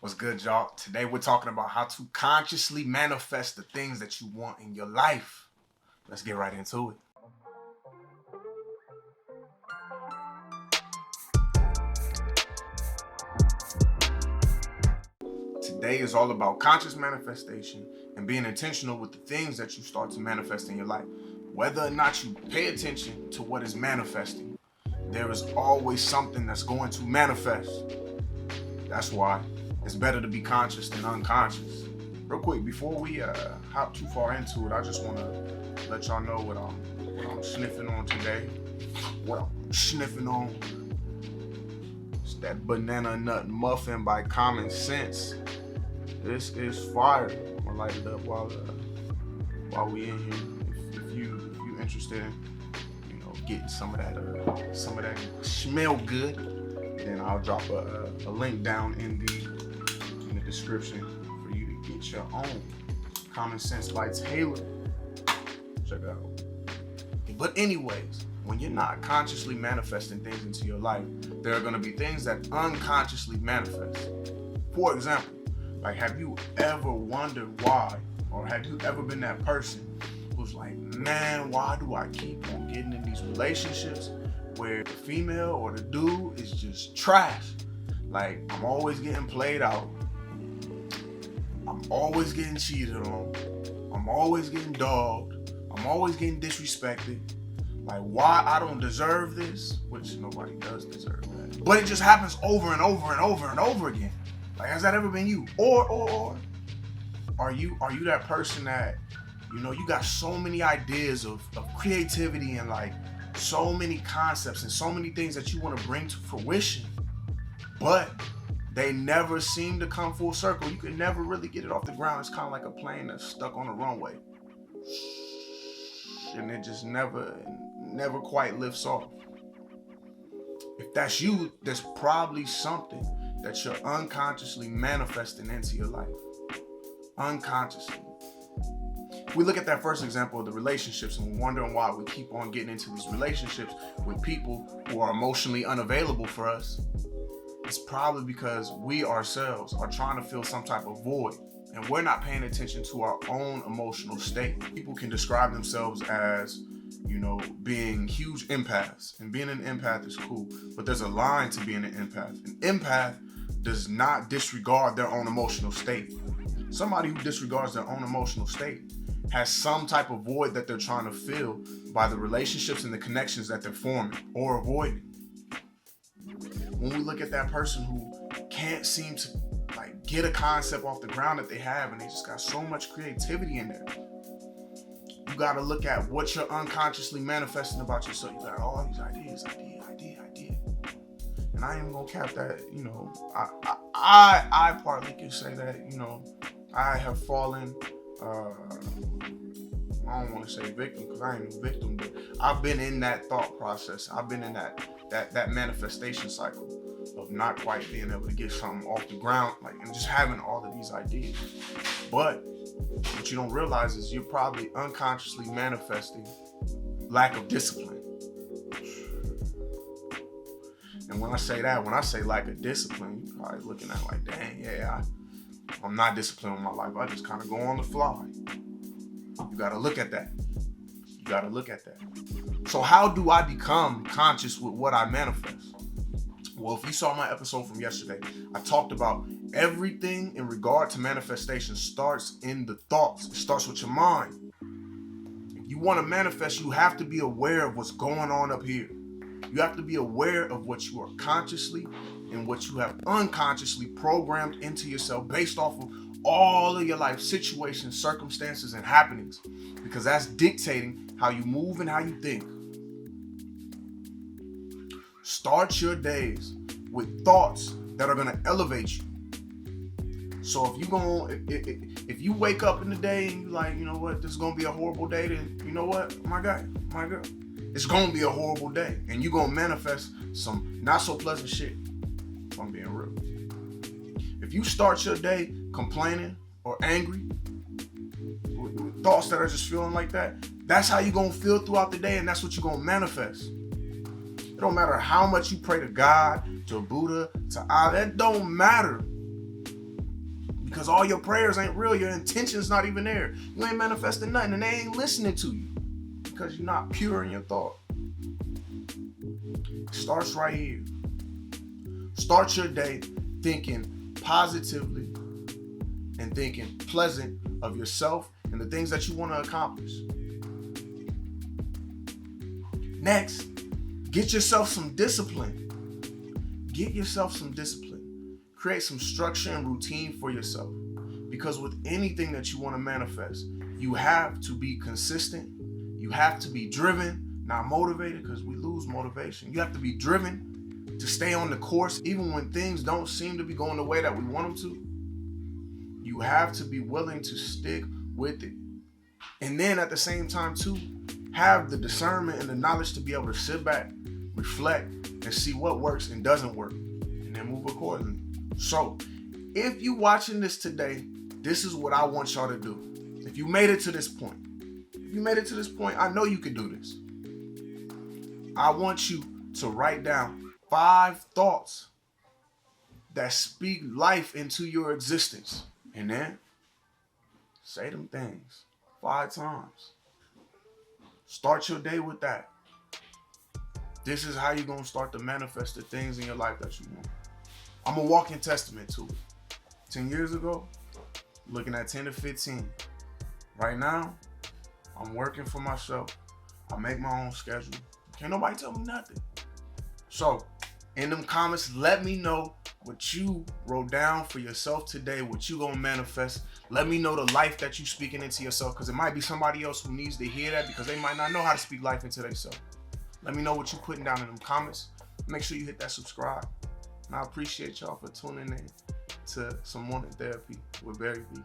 What's good, y'all? Today we're talking about how to consciously manifest the things that you want in your life. Let's get right into it. Today is all about conscious manifestation and being intentional with the things that you start to manifest in your life. Whether or not you pay attention to what is manifesting, there is always something that's going to manifest. That's why it's better to be conscious than unconscious. Real quick, before we hop too far into it, I just want to let y'all know what I'm sniffing on today. What I'm sniffing on is that banana nut muffin by Common Sense. This is fire. I'm gonna light it up while we in here. If you interested in getting some of that smell good, then I'll drop a link down in the description for you to get your own. Common Sense by Taylor. Check it out. But anyways, when you're not consciously manifesting things into your life, there are going to be things that unconsciously manifest. For example, like, have you ever wondered why, or have you ever been that person who's like, man, why do I keep on getting in these relationships where the female or the dude is just trash? Like, I'm always getting played out. I'm always getting cheated on. I'm always getting dogged. I'm always getting disrespected. Like, why I don't deserve this, which nobody does deserve that. But it just happens over and over and over and over again. Like, has that ever been you? Or are you that person that, you got so many ideas of creativity and like so many concepts and so many things that you want to bring to fruition, but they never seem to come full circle. You can never really get it off the ground. It's kind of like a plane that's stuck on a runway. And it just never quite lifts off. If that's you, there's probably something that you're unconsciously manifesting into your life. Unconsciously. We look at that first example of the relationships and we're wondering why we keep on getting into these relationships with people who are emotionally unavailable for us. It's probably because we ourselves are trying to fill some type of void and we're not paying attention to our own emotional state. People can describe themselves as, being huge empaths, and being an empath is cool, but there's a line to being an empath. An empath does not disregard their own emotional state. Somebody who disregards their own emotional state has some type of void that they're trying to fill by the relationships and the connections that they're forming or avoiding. When we look at that person who can't seem to get a concept off the ground that they have, and they just got so much creativity in there, you got to look at what you're unconsciously manifesting about yourself. You got all these ideas. And I ain't gonna cap that, I partly can say that, I have fallen, I don't want to say victim because I ain't a victim, but I've been in that thought process. I've been in that manifestation cycle of not quite being able to get something off the ground, and just having all of these ideas. But what you don't realize is you're probably unconsciously manifesting lack of discipline. And when I say lack of discipline, you're probably looking at like, dang, yeah, I'm not disciplined in my life. I just kind of go on the fly. You got to look at that. So how do I become conscious with what I manifest? Well, if you saw my episode from yesterday, I talked about everything in regard to manifestation starts in the thoughts. It starts with your mind. If you want to manifest, you have to be aware of what's going on up here. You have to be aware of what you are consciously and what you have unconsciously programmed into yourself based off of all of your life situations, circumstances, and happenings, because that's dictating how you move and how you think. Start your days with thoughts that are going to elevate you. So if you wake up in the day and you're like, you know what, this is going to be a horrible day, then you know what, my guy, my girl, it's going to be a horrible day. And you're going to manifest some not so pleasant shit, if I'm being real. If you start your day complaining or angry with thoughts that are just feeling like that, that's how you're going to feel throughout the day, and that's what you're going to manifest. It don't matter how much you pray to God, to Buddha, to Allah. That don't matter. because all your prayers ain't real. Your intention's not even there. You ain't manifesting nothing, and they ain't listening to you because you're not pure in your thought. It starts right here. Start your day thinking positively and thinking pleasant of yourself and the things that you want to accomplish. Next, get yourself some discipline. Get yourself some discipline. Create some structure and routine for yourself. Because with anything that you want to manifest, you have to be consistent. You have to be driven, not motivated, because we lose motivation. You have to be driven to stay on the course, even when things don't seem to be going the way that we want them to. You have to be willing to stick with it. And then at the same time, too, have the discernment and the knowledge to be able to sit back, reflect, and see what works and doesn't work, and then move accordingly. So, if you watching this today, this is what I want y'all to do. If you made it to this point, I know you can do this. I want you to write down 5 thoughts that speak life into your existence, and then say them things 5 times. Start your day with that. This is how you're going to start to manifest the things in your life that you want. I'm a walking testament to it. 10 years ago, looking at 10 to 15. Right now, I'm working for myself. I make my own schedule. Can't nobody tell me nothing. So, in them comments, let me know what you wrote down for yourself today, what you gonna manifest. Let me know the life that you speaking into yourself, because it might be somebody else who needs to hear that because they might not know how to speak life into themselves. Let me know what you putting down in them comments. Make sure you hit that subscribe. And I appreciate y'all for tuning in to some Morning Therapy with Barry V.